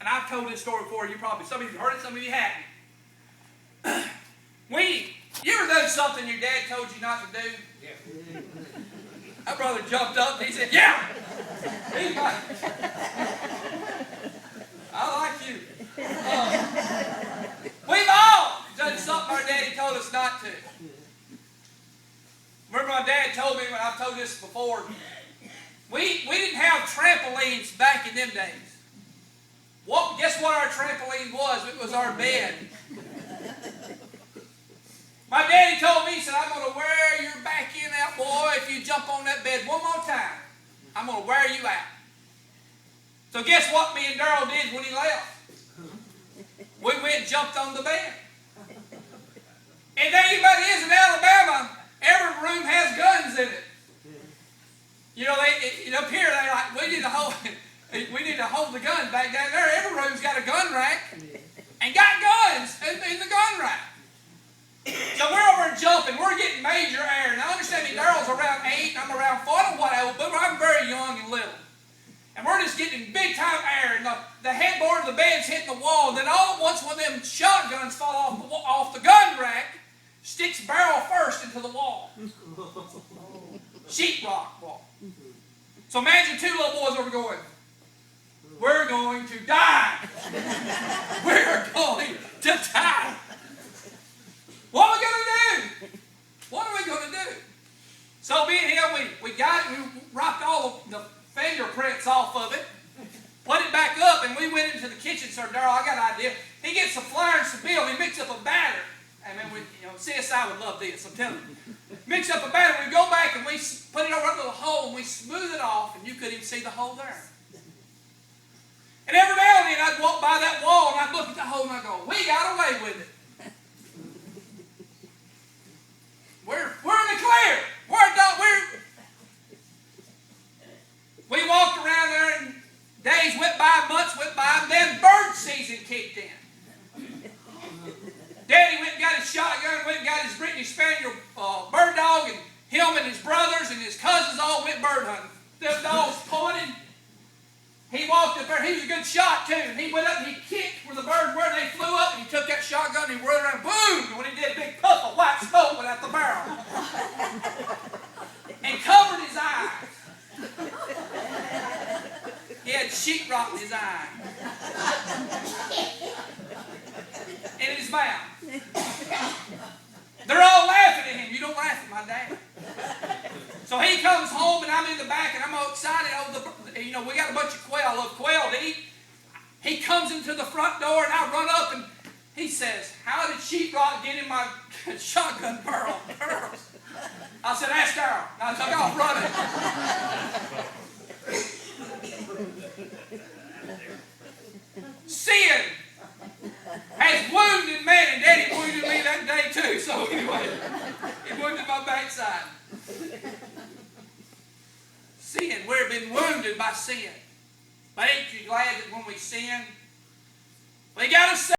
and I've told this story before. You probably, some of you heard it, some of you haven't. You ever done something your dad told you not to do? Yeah. My brother jumped up and he said, yeah! I like you. We've all done something our daddy told us not to. Remember my dad told me, when I've told this before, we didn't have trampolines back in them days. Guess what our trampoline was? It was our bed. My daddy told me, he said, I'm going to wear your back end out, boy, if you jump on that bed one more time. I'm going to wear you out. So guess what me and Darryl did when he left? We went and jumped on the bed. And the thing about it is, in Alabama, every room has guns in it. You know, up here, they're like, we need to hold the guns back down there. Every room's got a gun rack and got guns in the gun rack. So we're over and jumping. We're getting major air. Now understand me, Darryl's around 8, and I'm around 4. I don't know what I was, but I'm very young and little. And we're just getting big time air, and the headboard of the bed's hitting the wall. And then all at once, one of them shotguns fall off the gun rack, sticks barrel first into the wall. Sheetrock wall. So imagine two little boys over going, we're going to die. We're going to die. What are we going to do? What are we going to do? So me and him, we got it. We rocked all the fingerprints off of it, put it back up, and we went into the kitchen. So Darryl, I got an idea. He gets some flour and some meal. He mixed up a batter. I mean, CSI would love this. I'm telling you. Mix up a batter. We go back and we put it over a little hole, and we smooth it off, and you couldn't even see the hole there. And every now and then I'd walk by that wall and I'd look at the hole and I'd go, we got away with it. We're in the clear. We walked around there and days went by, months went by, and then bird season kicked in. Daddy went and got his shotgun, went and got his Brittany Spaniel bird dog, and him and his brothers and his cousins all went bird hunting. Them dogs pointed. He walked up there. He was a good shot too. And he went up and he kicked where the birds were, and they flew up, and he took that shotgun and he whirled around, boom! And when he did, a big puff of white smoke went out the barrel. And covered his eyes. He had sheetrock in his eye. In his mouth. They're all laughing at him. You don't laugh at my dad. So he comes home, and I'm in the back, and I'm all excited. We got a bunch of quail. I love quail to eat. He comes into the front door, and I run up, and he says, how did sheetrock get in my shotgun barrel? I said, ask Darryl. And I took off running. Sin has wounded man, and Daddy wounded me that day too. So anyway, it wounded my backside. Sin, we've been wounded by sin. But ain't you glad that when we sin, we got to say,